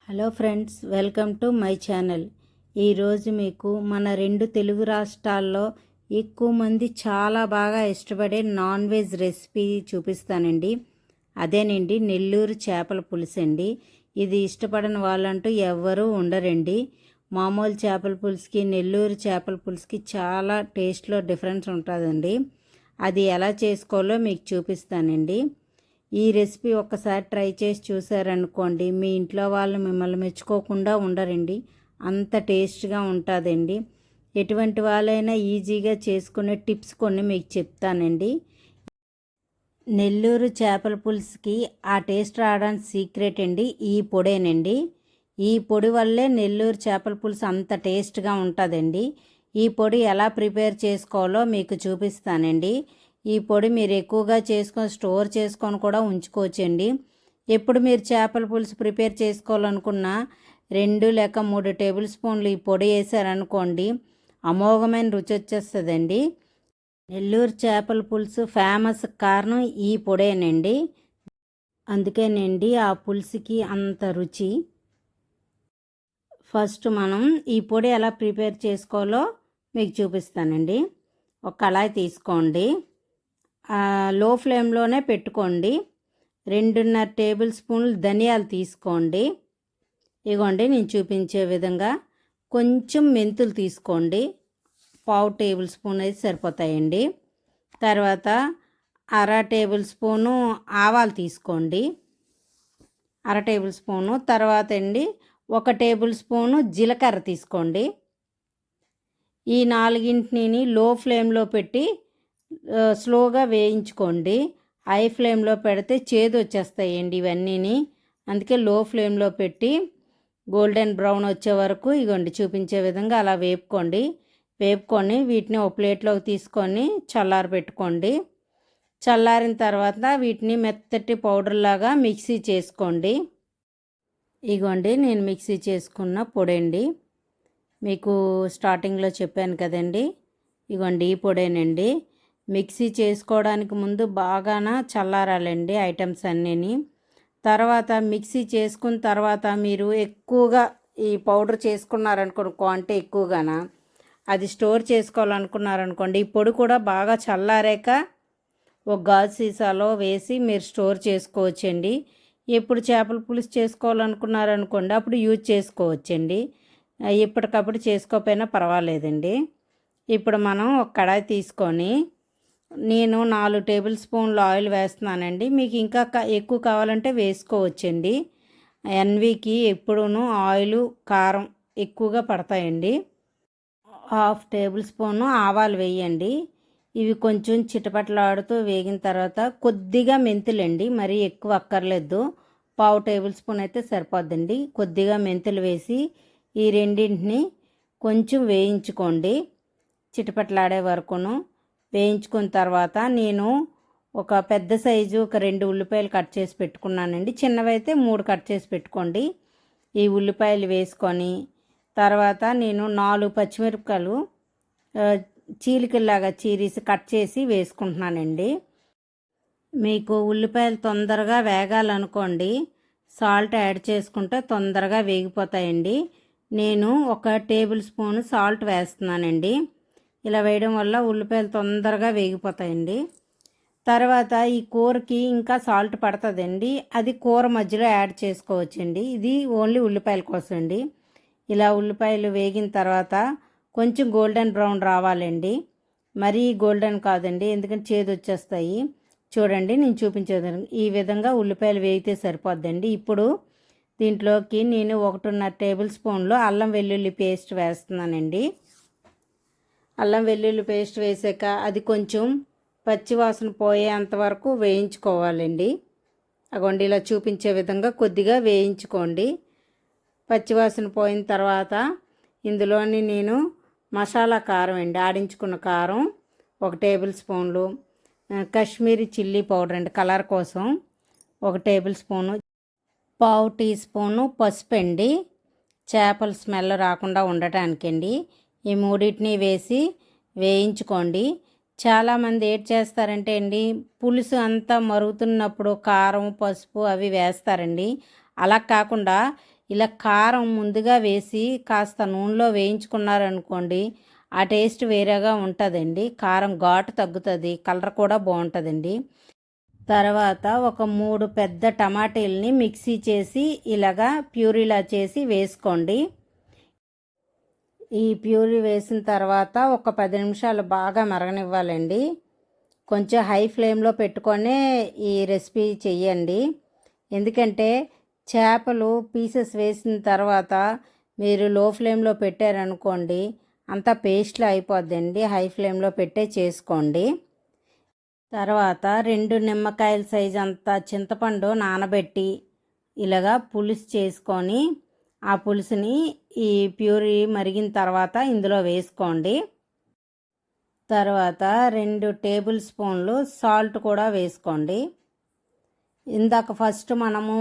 Hello friends, welcome to my channel. ఈరోజు మీకు మన రెండు తెలుగు రాష్ట్రాల్లో ఎక్కువ మంది చాలా బాగా ఇష్టపడే నాన్ వెజ్ రెసిపీ చూపిస్తానండి. అదేనండి నెల్లూరు చేపల పులుసు అండి. ఇది ఇష్టపడని వాళ్ళంటూ ఎవ్వరూ ఉండరండి. మామూలు చేపల పులుసుకి నెల్లూరు చేపల పులుసుకి చాలా టేస్ట్లో డిఫరెన్స్ ఉంటుందండి. అది ఎలా చేసుకోవాలో మీకు చూపిస్తానండి. ఈ రెసిపీ ఒక్కసారి ట్రై చేసి చూసారనుకోండి, మీ ఇంట్లో వాళ్ళు మిమ్మల్ని మెచ్చుకోకుండా ఉండరండి. అంత టేస్ట్గా ఉంటుందండి. ఎటువంటి వాళ్ళైనా ఈజీగా చేసుకునే టిప్స్ కొన్ని మీకు చెప్తానండి. నెల్లూరు చేపల పులుసుకి ఆ టేస్ట్ రావడానికి సీక్రెట్ అండి ఈ పొడేనండి. ఈ పొడి వల్లే నెల్లూరు చేపల పులుసు అంత టేస్ట్గా ఉంటుందండి. ఈ పొడి ఎలా ప్రిపేర్ చేసుకోవాలో మీకు చూపిస్తానండి. ఈ పొడి మీరు ఎక్కువగా చేసుకొని స్టోర్ చేసుకొని కూడా ఉంచుకోవచ్చండి. ఎప్పుడు మీరు చేపల పులుసు ప్రిపేర్ చేసుకోవాలనుకున్నా 2 లేక 3 టేబుల్ స్పూన్లు ఈ పొడి వేసారనుకోండి, అమోఘమైన రుచి వచ్చేస్తుందండి. నెల్లూరు చేపల పులుసు ఫేమస్ కారణం ఈ పొడేనండి. అందుకేనండి ఆ పులుసుకి అంత రుచి. ఫస్ట్ మనం ఈ పొడి ఎలా ప్రిపేర్ చేసుకోవాలో మీకు చూపిస్తానండి. ఒక కళాయి తీసుకోండి, లో ఫ్లేమ్లోనే పెట్టుకోండి. 2.5 టేబుల్ స్పూన్లు ధనియాలు తీసుకోండి. ఇగోండి నేను చూపించే విధంగా. కొంచెం మెంతులు తీసుకోండి, 1/2 టేబుల్ స్పూన్ అయితే సరిపోతాయండి. తర్వాత 1/2 టేబుల్ స్పూను ఆవాలు తీసుకోండి, 1/2 టేబుల్ స్పూను. తర్వాత అండి 1 టేబుల్ స్పూను జీలకర్ర తీసుకోండి. ఈ నాలుగింటిని లో ఫ్లేమ్లో పెట్టి స్లోగా వేయించుకోండి. హై ఫ్లేమ్లో పెడితే చేదు వచ్చేస్తాయండి ఇవన్నీని. అందుకే లో ఫ్లేమ్లో పెట్టి గోల్డెన్ బ్రౌన్ వచ్చే వరకు ఇగోండి చూపించే విధంగా అలా వేపుకొని వీటిని ఒక ప్లేట్లోకి తీసుకొని చల్లారబెట్టుకోండి. చల్లారిన తర్వాత వీటిని మెత్తటి పౌడర్ లాగా మిక్సీ చేసుకోండి. ఇగోండి నేను మిక్సీ చేసుకున్న పొడండి. మీకు స్టార్టింగ్లో చెప్పాను కదండి, ఇగోండి ఈ పొడేనండి. మిక్సీ చేసుకోవడానికి ముందు బాగాన చల్లారాలండి ఐటమ్స్ అన్నీని. తర్వాత మిక్సీ చేసుకున్న తర్వాత మీరు ఎక్కువగా ఈ పౌడర్ చేసుకున్నారనుకోండి, క్వాంటిటీ ఎక్కువగాన అది స్టోర్ చేసుకోవాలనుకున్నారనుకోండి, ఈ పొడి కూడా బాగా చల్లారాక ఒక గాజు సీసాలో వేసి మీరు స్టోర్ చేసుకోవచ్చండి. ఎప్పుడు చేపల పులుసు చేసుకోవాలనుకున్నారనుకోండి అప్పుడు యూజ్ చేసుకోవచ్చండి. ఎప్పటికప్పుడు చేసుకోకపోయినా పర్వాలేదండి. ఇప్పుడు మనం ఒక కడాయి తీసుకొని నేను 4 టేబుల్ స్పూన్లు ఆయిల్ వేస్తున్నానండి. మీకు ఇంకా ఎక్కువ కావాలంటే వేసుకోవచ్చండి. ఎన్వికి ఎప్పుడూను ఆయిల్ కారం ఎక్కువగా పడతాయండి. 1/2 టేబుల్ స్పూను ఆవాలు వేయండి. ఇవి కొంచెం చిటపటలాడుతూ వేగిన తర్వాత కొద్దిగా మెంతులండి, మరీ ఎక్కువ అక్కర్లేదు. 1/2 టేబుల్ స్పూన్ అయితే సరిపోద్దండి. కొద్దిగా మెంతులు వేసి ఈ రెండింటిని కొంచెం వేయించుకోండి, చిటపటలాడే వరకును. వేయించుకున్న తర్వాత నేను ఒక పెద్ద సైజు ఒక 2 ఉల్లిపాయలు కట్ చేసి పెట్టుకున్నానండి. చిన్నవైతే 3 కట్ చేసి పెట్టుకోండి. ఈ ఉల్లిపాయలు వేసుకొని తర్వాత నేను 4 పచ్చిమిరపకాయలు చీలికల్లాగా చీరేసి కట్ చేసి వేసుకుంటున్నానండి. మీకు ఉల్లిపాయలు తొందరగా వేగాలనుకోండి సాల్ట్ యాడ్ చేసుకుంటే తొందరగా వేగిపోతాయండి. నేను 1 టేబుల్ స్పూన్ సాల్ట్ వేస్తున్నానండి. ఇలా వేయడం వల్ల ఉల్లిపాయలు తొందరగా వేగిపోతాయండి. తర్వాత ఈ కూరకి ఇంకా సాల్ట్ పడుతుందండి, అది కూర మధ్యలో యాడ్ చేసుకోవచ్చండి. ఇది ఓన్లీ ఉల్లిపాయల కోసం అండి. ఇలా ఉల్లిపాయలు వేగిన తర్వాత కొంచెం గోల్డెన్ బ్రౌన్ రావాలండి, మరీ గోల్డెన్ కాదండి, ఎందుకంటే చేదు వచ్చేస్తాయి. చూడండి నేను చూపించేది ఈ విధంగా ఉల్లిపాయలు వేగితే సరిపోద్దండి. ఇప్పుడు దీంట్లోకి నేను 1.5 టేబుల్ స్పూన్లు అల్లం వెల్లుల్లి పేస్ట్ వేస్తున్నానండి. అల్లం వెల్లుల్లి పేస్ట్ వేసాక అది కొంచెం పచ్చివాసన పోయేంత వరకు వేయించుకోవాలండి. అగోండి ఇలా చూపించే విధంగా కొద్దిగా వేయించుకోండి. పచ్చివాసన పోయిన తర్వాత ఇందులోని నేను మసాలా కారం అండి, ఆడించుకున్న కారం 1 టేబుల్ స్పూన్లు, కాశ్మీరీ చిల్లీ పౌడర్ అండి కలర్ కోసం 1 టేబుల్ స్పూను, 1/2 టీ స్పూను పసుపు అండి, చేపల స్మెల్ రాకుండా ఉండటానికండి. ఈ మూడింటిని వేసి వేయించుకోండి. చాలామంది ఏం చేస్తారంటే అండి, పులుసు అంతా మరుగుతున్నప్పుడు కారం పసుపు అవి వేస్తారండి. అలా కాకుండా ఇలా కారం ముందుగా వేసి కాస్త నూనెలో వేయించుకున్నారనుకోండి, ఆ టేస్ట్ వేరేగా ఉంటుందండి. కారం ఘాటు తగ్గుతుంది, కలర్ కూడా బాగుంటుందండి. తర్వాత ఒక 3 పెద్ద టమాటీలని మిక్సీ చేసి ఇలాగా ప్యూరీలా చేసి వేసుకోండి. ఈ ప్యూరీ వేసిన తర్వాత ఒక 10 నిమిషాలు బాగా మరగనివ్వాలండి. కొంచెం హై ఫ్లేమ్లో పెట్టుకొని ఈ రెసిపీ చెయ్యండి. ఎందుకంటే చేపలు పీసెస్ వేసిన తర్వాత మీరు లో ఫ్లేమ్లో పెట్టారనుకోండి, అంతా పేస్ట్లో అయిపోద్దండి. హై ఫ్లేమ్లో పెట్టే చేసుకోండి. తర్వాత 2 నిమ్మకాయల సైజు అంత చింతపండు నానబెట్టి ఇలాగా పులుసు చేసుకొని ఆ పులుసుని ఈ ప్యూరీ మరిగిన తర్వాత ఇందులో వేసుకోండి. తర్వాత 2 టేబుల్ స్పూన్లు సాల్ట్ కూడా వేసుకోండి. ఇందాక ఫస్ట్ మనము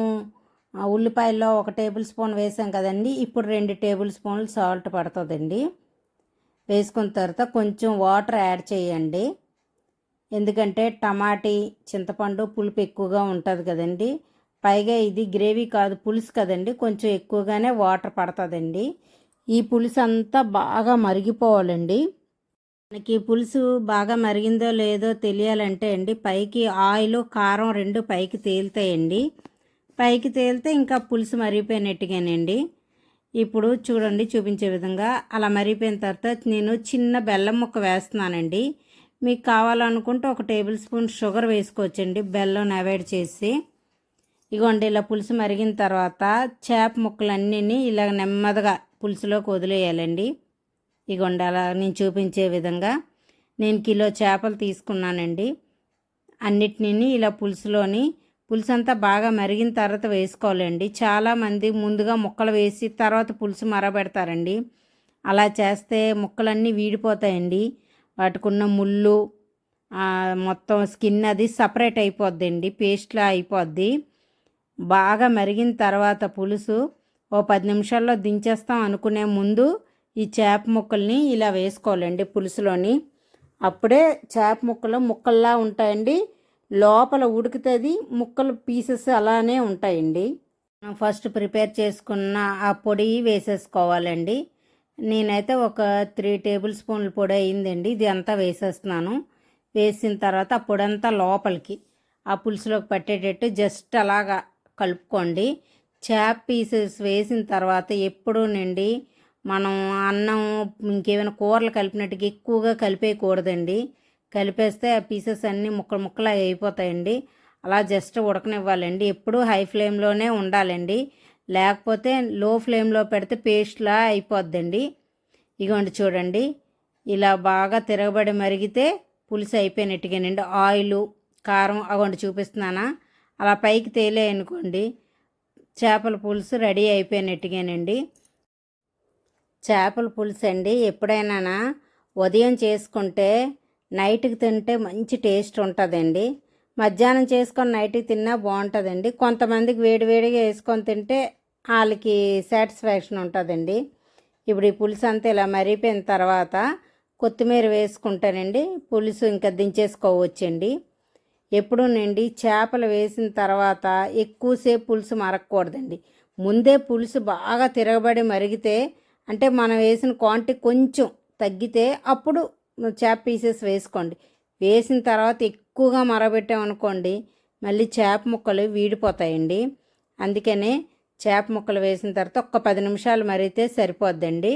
ఉల్లిపాయల్లో 1 టేబుల్ స్పూన్ వేసాం కదండి, ఇప్పుడు 2 టేబుల్ స్పూన్లు సాల్ట్ పడుతుందండి. వేసుకున్న తర్వాత కొంచెం వాటర్ యాడ్ చేయండి. ఎందుకంటే టమాటీ చింతపండు పులుపు ఎక్కువగా ఉంటుంది కదండి, పైగా ఇది గ్రేవీ కాదు పులుసు కదండి, కొంచెం ఎక్కువగానే వాటర్ పడుతుందండి. ఈ పులుసు అంతా బాగా మరిగిపోవాలండి. మనకి పులుసు బాగా మరిగిందో లేదో తెలియాలంటే అండి, పైకి ఆయిల్ కారం 2 పైకి తేలుతాయండి. పైకి తేలితే ఇంకా పులుసు మరిగిపోయినట్టుగానండి. ఇప్పుడు చూడండి, చూపించే విధంగా అలా మరిగిపోయిన తర్వాత నేను చిన్న బెల్లం ముక్క వేస్తున్నానండి. మీకు కావాలనుకుంటే 1 టేబుల్ స్పూన్ షుగర్ వేసుకోవచ్చండి, బెల్లం అవాయిడ్ చేసి. ఇగోండి ఇలా పులుసు మరిగిన తర్వాత చేప ముక్కలన్నీ ఇలా నెమ్మదిగా పులుసులోకి వదిలేయాలండి. ఇగోండి అలా నేను చూపించే విధంగా నేను కిలో చేపలు తీసుకున్నానండి. అన్నిటినీ ఇలా పులుసు అంతా బాగా మరిగిన తర్వాత వేసుకోవాలండి. చాలామంది ముందుగా ముక్కలు వేసి తర్వాత పులుసు మరగబెడతారండి. అలా చేస్తే ముక్కలన్నీ వీడిపోతాయండి. వాటికున్న ముళ్ళు మొత్తం స్కిన్ అది సపరేట్ అయిపోద్దండి, పేస్ట్లా అయిపోద్ది. బాగా మరిగిన తర్వాత పులుసు 10 నిమిషాల్లో దించేస్తాం అనుకునే ముందు ఈ చేప ముక్కల్ని ఇలా వేసుకోవాలండి పులుసులోని. అప్పుడే చేప ముక్కలు ముక్కల్లా ఉంటాయండి, లోపల ఉడుకుతుంది, ముక్కలు పీసెస్ అలానే ఉంటాయండి. ఫస్ట్ ప్రిపేర్ చేసుకున్న ఆ పొడి వేసేసుకోవాలండి. నేనైతే ఒక 3 టేబుల్ స్పూన్ల పొడి అయిందండి, ఇది అంతా వేసేస్తున్నాను. వేసిన తర్వాత ఆ పొడి అంతా లోపలికి ఆ పులుసులోకి పట్టేటట్టు జస్ట్ అలాగా కలుపుకోండి. చేప పీసెస్ వేసిన తర్వాత ఎప్పుడూ నుండి మనం అన్నం ఇంకేమైనా కూరలు కలిపినట్టుగా ఎక్కువగా కలిపేయకూడదండి. కలిపేస్తే ఆ పీసెస్ అన్నీ ముక్కలు ముక్కలు అయిపోతాయండి. అలా జస్ట్ ఉడకనివ్వాలండి. ఎప్పుడూ హై ఫ్లేమ్లోనే ఉండాలండి, లేకపోతే లో ఫ్లేమ్లో పెడితే పేస్ట్లా అయిపోద్దండి. ఇగోండి చూడండి, ఇలా బాగా తిరగబడి మరిగితే పులుసు అయిపోయినట్టుగానండి. ఆయిలు కారం అగోండి చూపిస్తున్నానా, అలా పైకి తేలేయనుకోండి చేపల పులుసు రెడీ అయిపోయినట్టుగానండి. చేపల పులుసు అండి ఎప్పుడైనా ఉదయం చేసుకుంటే నైట్కి తింటే మంచి టేస్ట్ ఉంటుందండి. మధ్యాహ్నం చేసుకొని నైట్కి తిన్నా బాగుంటుందండి. కొంతమందికి వేడివేడిగా వేసుకొని తింటే వాళ్ళకి సాటిస్ఫాక్షన్ ఉంటుందండి. ఇప్పుడు ఈ పులుసు అంతా ఇలా మరిగిపోయిన తర్వాత కొత్తిమీర వేసుకుంటానండి, పులుసు ఇంకా దించేసుకోవచ్చండి. ఎప్పుడు నుండి చేపలు వేసిన తర్వాత ఎక్కువసేపు పులుసు మరగకూడదండి. ముందే పులుసు బాగా తిరగబడి మరిగితే, అంటే మనం వేసిన క్వాంటిటీ కొంచెం తగ్గితే అప్పుడు చేప పీసెస్ వేసుకోండి. వేసిన తర్వాత ఎక్కువగా మరగబెట్టామనుకోండి మళ్ళీ చేప ముక్కలు వీడిపోతాయండి. అందుకనే చేప ముక్కలు వేసిన తర్వాత ఒక్క 10 నిమిషాలు మరిగితే సరిపోద్దండి.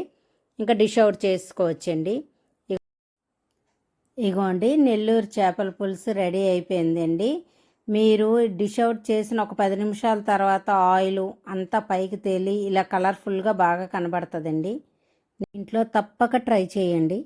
ఇంకా డిష్ అవుట్ చేసుకోవచ్చండి. ఇగోండి నెల్లూరు చేపల పులుసు రెడీ అయిపోయిందండి. మీరు డిష్ అవుట్ చేసిన ఒక 10 నిమిషాల తర్వాత ఆయిల్ అంతా పైకి తేలి ఇలా కలర్ఫుల్గా బాగా కనబడుతుందండి. ఇంట్లో తప్పక ట్రై చేయండి.